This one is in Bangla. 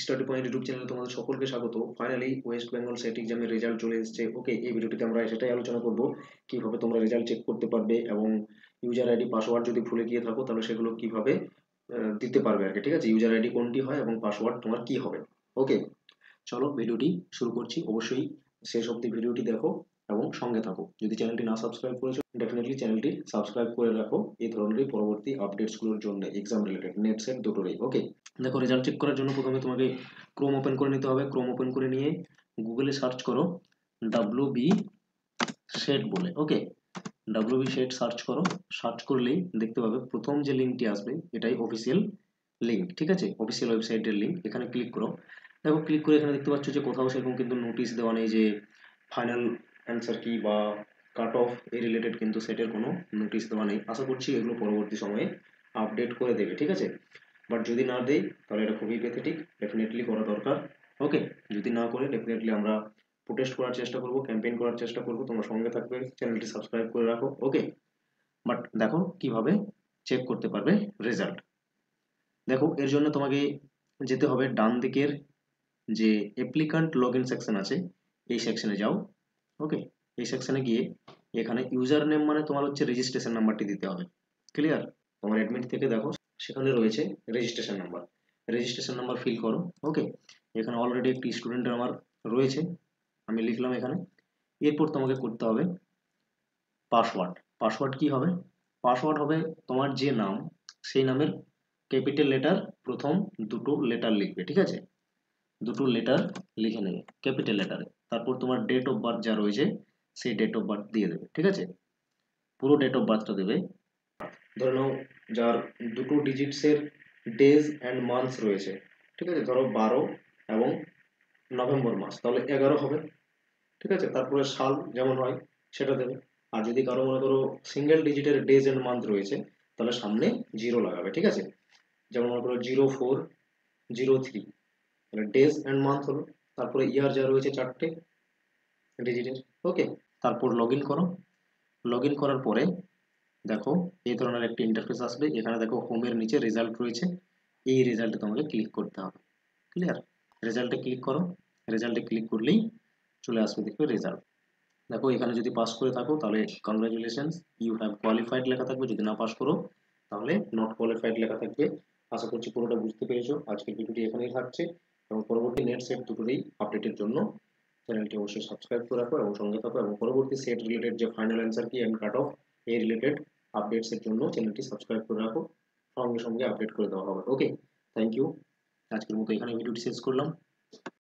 স্টাডি পয়েন্ট ইউটিউব চ্যানেলে তোমাদের সকলকে স্বাগত। ফাইনালি ওয়েস্ট বেঙ্গল সেট এক্সামের রেজাল্ট চলে এসেছে। ওকে, এই ভিডিওটিতে আমরা সেটাই আলোচনা করব কিভাবে তোমরা রেজাল্ট চেক করতে পারবে এবং ইউজার আইডি পাসওয়ার্ড যদি ভুলে গিয়ে থাকো তাহলে সেগুলো কিভাবে দিতে পারবে আর কি। ঠিক আছে, ইউজার আইডি কোনটি হয় এবং পাসওয়ার্ড তোমার কি হবে। ওকে, চলো ভিডিওটি শুরু করছি। অবশ্যই শেষ অবধি ভিডিওটি দেখো এবং সঙ্গে থাকো। যদি চ্যানেলটি না সাবস্ক্রাইব করেছো ডেফিনেটলি চ্যানেলটি সাবস্ক্রাইব করে রাখো এই ধরনের পরবর্তী আপডেটসগুলোর জন্য, এক্সাম রিলেটেড, নেট সেট দুটোরই। ওকে, দেখো রেজাল্ট চেক করার জন্য প্রথমে তোমাকে ক্রোম ওপেন করে নিতে হবে। ক্রোম ওপেন করে নিয়ে গুগলে সার্চ করো ডাব্লিউবি সেট বলে। ওকে, ডাব্লিউবি সেট সার্চ করো। সার্চ করলেই দেখতে পাবে প্রথম যে লিঙ্কটি আসবে এটাই অফিসিয়াল লিঙ্ক। ঠিক আছে, অফিসিয়াল ওয়েবসাইটের লিঙ্ক। এখানে ক্লিক করো। দেখো ক্লিক করে এখানে দেখতে পাচ্ছ যে কোথাও সেরকম কিন্তু নোটিশ দেওয়া নেই যে ফাইনাল অ্যান্সার কি বা কাট অফ এই রিলেটেড, কিন্তু সেটের কোনো নোটিশ দেওয়া নেই। আশা করছি এগুলো পরবর্তী সময়ে আপডেট করে দেবে। ঠিক আছে, বাট যদি না দেই তাহলে এটা খুবই প্যাথেটিক, ডেফিনেটলি করা দরকার। ওকে, যদি না করে ডেফিনেটলি আমরা প্রোটেস্ট করার চেষ্টা করব, ক্যাম্পেইন করার চেষ্টা করব। তোমরা সঙ্গে থাকবে, চ্যানেলটি সাবস্ক্রাইব করে রাখো। ওকে, বাট দেখো কিভাবে চেক করতে পারবে রেজাল্ট। দেখো এর জন্য তোমাকে যেতে হবে ডান দিকের যে অ্যাপ্লিকান্ট লগ ইন সেকশন আছে এই সেকশনে যাও। ওকে, এই সেকশনে গিয়ে এখানে ইউজার নেম মানে তোমার হচ্ছে রেজিস্ট্রেশন নাম্বারটি দিতে হবে। ক্লিয়ার? তোমার অ্যাডমিট থেকে দেখো সেখানে রয়েছে registration number. Registration number fill করো। ওকে, এখানে অলরেডি একটি স্টুডেন্টের আমার রয়েছে, আমি লিখলাম এখানে। এরপর তোমাকে করতে হবে পাসওয়ার্ড। পাসওয়ার্ড কি হবে? পাসওয়ার্ড হবে তোমার যে নাম সেই নামের ক্যাপিটাল লেটার প্রথম দুটো লেটার লিখবে। ঠিক আছে, দুটো লেটার লিখে নেবে ক্যাপিটাল লেটারে। তারপর তোমার ডেট অফ বার্থ যা রয়েছে সেই ডেট অফ বার্থ দিয়ে দেবে। ঠিক আছে, পুরো ডেট অফ বার্থটা দেবে। ধরে নাও যার দুটো ডিজিটসের ডেজ অ্যান্ড মান্থস রয়েছে, ঠিক আছে, ধরো 12 এবং নভেম্বর মাস, তাহলে 11 হবে। ঠিক আছে, তারপরে সাল যেমন হয় সেটা দেবে। আর যদি কারো মনে করো সিঙ্গেল ডিজিটের ডেজ অ্যান্ড মান্থ রয়েছে তাহলে সামনে জিরো লাগাবে। ঠিক আছে, যেমন মনে করো 0403, তাহলে ডেজ অ্যান্ড মান্থ হলো। তারপরে ইয়ার যা রয়েছে 4টে ডিজিটের। ওকে, তারপর লগ ইন করো। লগ ইন করার পরে দেখো এই ধরনের একটি ইন্টারফেস আসবে। এখানে দেখো হোমের নিচে রেজাল্ট রয়েছে, এই রেজাল্টে তোমাকে ক্লিক করতে হবে। ক্লিয়ার? রেজাল্টে ক্লিক করো। রেজাল্টে ক্লিক করলেই চলে আসবে দেখবে রেজাল্ট। দেখো এখানে যদি পাস করে থাকো তাহলে কংগ্রাচুলেশনস, ইউ হ্যাভ কোয়ালিফাইড লেখা থাকবে। যদি না পাস করো তাহলে নট কোয়ালিফাইড লেখা থাকবে। আশা করছি পুরোটা বুঝতে পেরেছো। আজকের ভিডিওটি এখানেই থাকছে এবং পরবর্তী নেট সেট দুটোরই আপডেটের জন্য চ্যানেলটি অবশ্যই সাবস্ক্রাইব করে রাখো এবং সঙ্গে থাকো, এবং পরবর্তী সেট রিলেটেড যে ফাইনাল অ্যান্সার কি অ্যান্ড কাট অফ এই রিলেটেড আপডেটসের জন্য চ্যানেলটি সাবস্ক্রাইব করে রাখো। সঙ্গে সঙ্গে আপডেট করে দেওয়া হবে। ওকে, থ্যাংক ইউ। আজকের মতো এখানে ভিডিওটি শেষ করলাম।